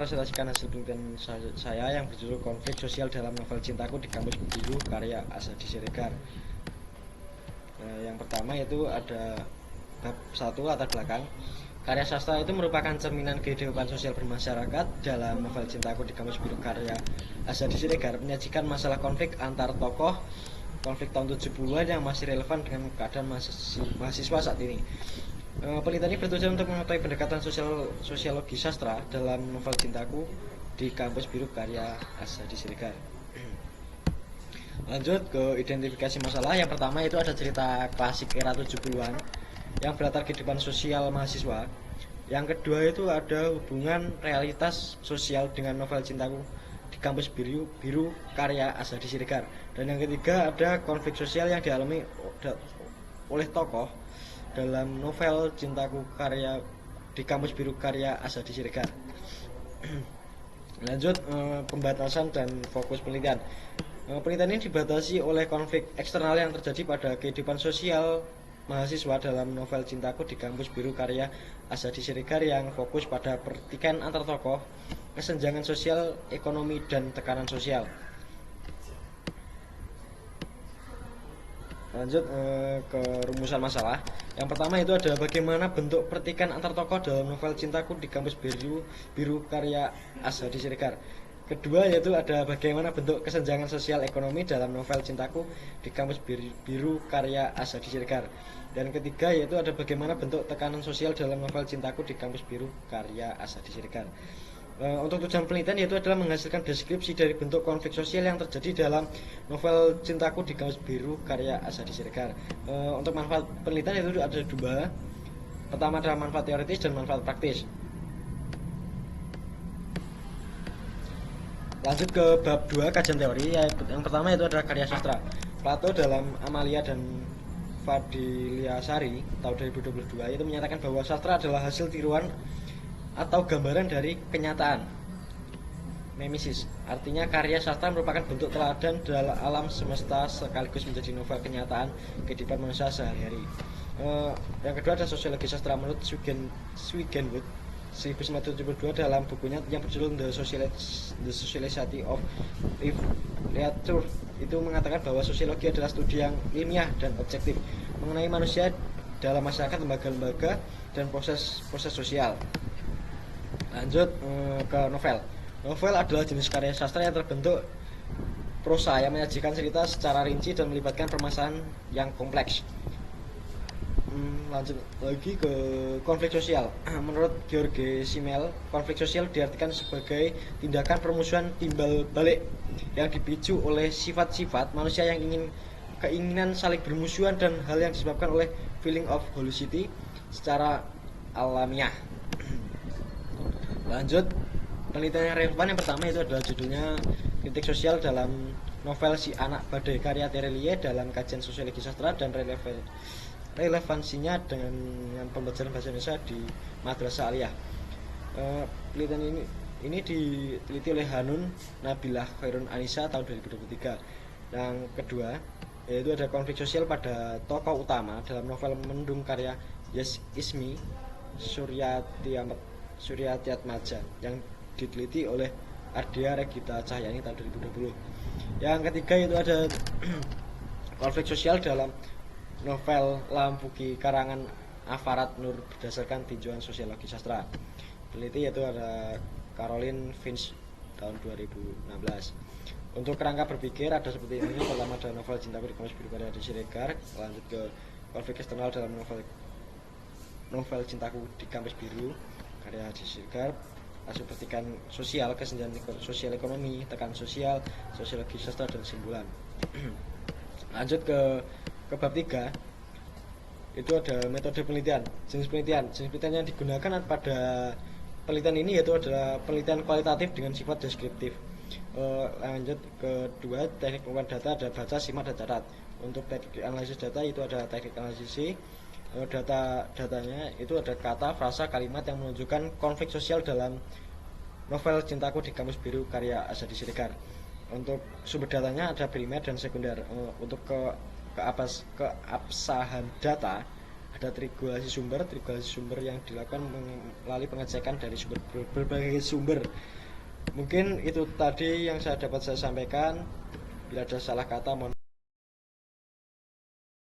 mempresentasikan hasil penelitian saya yang berjudul Konflik Sosial dalam Novel Cintaku di Kampus Biru karya Asadi Siregar. Yang pertama itu ada bab 1 latar belakang. Karya sastra itu merupakan cerminan kehidupan sosial bermasyarakat. Dalam novel Cintaku di Kampus Biru karya Asadi Siregar menyajikan masalah konflik antar tokoh, konflik tahun 70-an yang masih relevan dengan keadaan mahasiswa saat ini. Penelitian ini bertujuan untuk mengetahui pendekatan sosiologi sastra dalam novel Cintaku di Kampus Biru karya Asadi Siregar. Lanjut ke identifikasi masalah. Yang pertama itu ada cerita klasik era 70-an yang berlatar kehidupan sosial mahasiswa. Yang kedua itu ada hubungan realitas sosial dengan novel Cintaku di Kampus Biru karya Asadi Siregar. Dan yang ketiga ada konflik sosial yang dialami oleh tokoh dalam novel Cintaku karya di Kampus Biru karya Asadi Siregar. Lanjut pembatasan dan fokus penelitian. Penelitian ini dibatasi oleh konflik eksternal yang terjadi pada kehidupan sosial mahasiswa dalam novel Cintaku di Kampus Biru karya Asadi Siregar yang fokus pada pertikaian antar tokoh, kesenjangan sosial, ekonomi, dan tekanan sosial. Lanjut ke rumusan masalah. Yang pertama itu ada bagaimana bentuk pertikaian antar tokoh dalam novel Cintaku di Kampus Biru karya Asadi Siregar. Kedua yaitu ada bagaimana bentuk kesenjangan sosial ekonomi dalam novel Cintaku di Kampus Biru karya Asadi Siregar. Dan ketiga yaitu ada bagaimana bentuk tekanan sosial dalam novel Cintaku di Kampus Biru karya Asadi Siregar. Untuk tujuan penelitian yaitu adalah menghasilkan deskripsi dari bentuk konflik sosial yang terjadi dalam novel Cintaku di Kampus Biru karya Asadi Siregar. Untuk manfaat penelitian itu ada dua. Pertama adalah manfaat teoritis dan manfaat praktis. Lanjut ke bab 2 kajian teori. Yang pertama itu adalah karya sastra. Plato dalam Amalia dan Fadiliasari tahun 2022 itu menyatakan bahwa sastra adalah hasil tiruan atau gambaran dari kenyataan. Mimesis, artinya karya sastra merupakan bentuk teladan dalam alam semesta sekaligus menjadi novel kenyataan kehidupan manusia sehari-hari. Yang kedua adalah sosiologi sastra menurut Swigenwood 1972 dalam bukunya yang berjudul The Sociality of Literature itu mengatakan bahwa sosiologi adalah studi yang ilmiah dan objektif mengenai manusia dalam masyarakat, lembaga-lembaga, dan proses sosial. Lanjut ke novel. Novel adalah jenis karya sastra yang terbentuk prosa yang menyajikan cerita secara rinci dan melibatkan permasalahan yang kompleks. Lanjut lagi ke konflik sosial. Menurut George Simmel, konflik sosial diartikan sebagai tindakan permusuhan timbal balik yang dipicu oleh sifat-sifat manusia yang keinginan saling bermusuhan dan hal yang disebabkan oleh feeling of hostility secara alamiah. Lanjut penelitian yang relevan yang pertama itu adalah judulnya kritik sosial dalam novel Si Anak Badai karya Terelie dalam kajian sosiologi sastra dan relevansinya dengan pembelajaran bahasa Indonesia di Madrasah Aliyah. Penelitian ini diteliti oleh Hanun Nabilah Khairun Anissa tahun 2023. Yang kedua yaitu ada konflik sosial pada tokoh utama dalam novel Mendung karya Yes Ismi Suryatiatmaja yang diteliti oleh Ardia Regita Cahyani tahun 2020. Yang ketiga itu ada konflik sosial dalam novel Lampuki karangan Afarat Nur berdasarkan tinjauan sosiologi sastra. Peneliti yaitu ada Caroline Finch tahun 2016. Untuk kerangka berpikir ada seperti ini. Pertama ada novel Cintaku di Kampus Biru karya Asadi Siregar. Lanjut ke konflik eksternal dalam novel Cintaku di Kampus Biru karya Asadi Siregar. Asal pertikaian sosial, kesenjangan sosial ekonomi, tekanan sosial, sosiologi sastra dan kesimpulan. Lanjut ke bab 3 itu ada metode penelitian. Jenis penelitian yang digunakan pada penelitian ini yaitu adalah penelitian kualitatif dengan sifat deskriptif. Lanjut kedua teknik pengumpulan data ada baca, simak, dan catat. Untuk teknik analisis data itu ada teknik analisis datanya itu ada kata, frasa, kalimat yang menunjukkan konflik sosial dalam novel Cintaku di Kampus Biru karya Asadi Siregar. Untuk sumber datanya ada primer dan sekunder. Untuk keabsahan data ada triangulasi sumber yang dilakukan melalui pengecekan dari berbagai sumber. Mungkin itu tadi yang dapat saya sampaikan. Bila ada salah kata mohon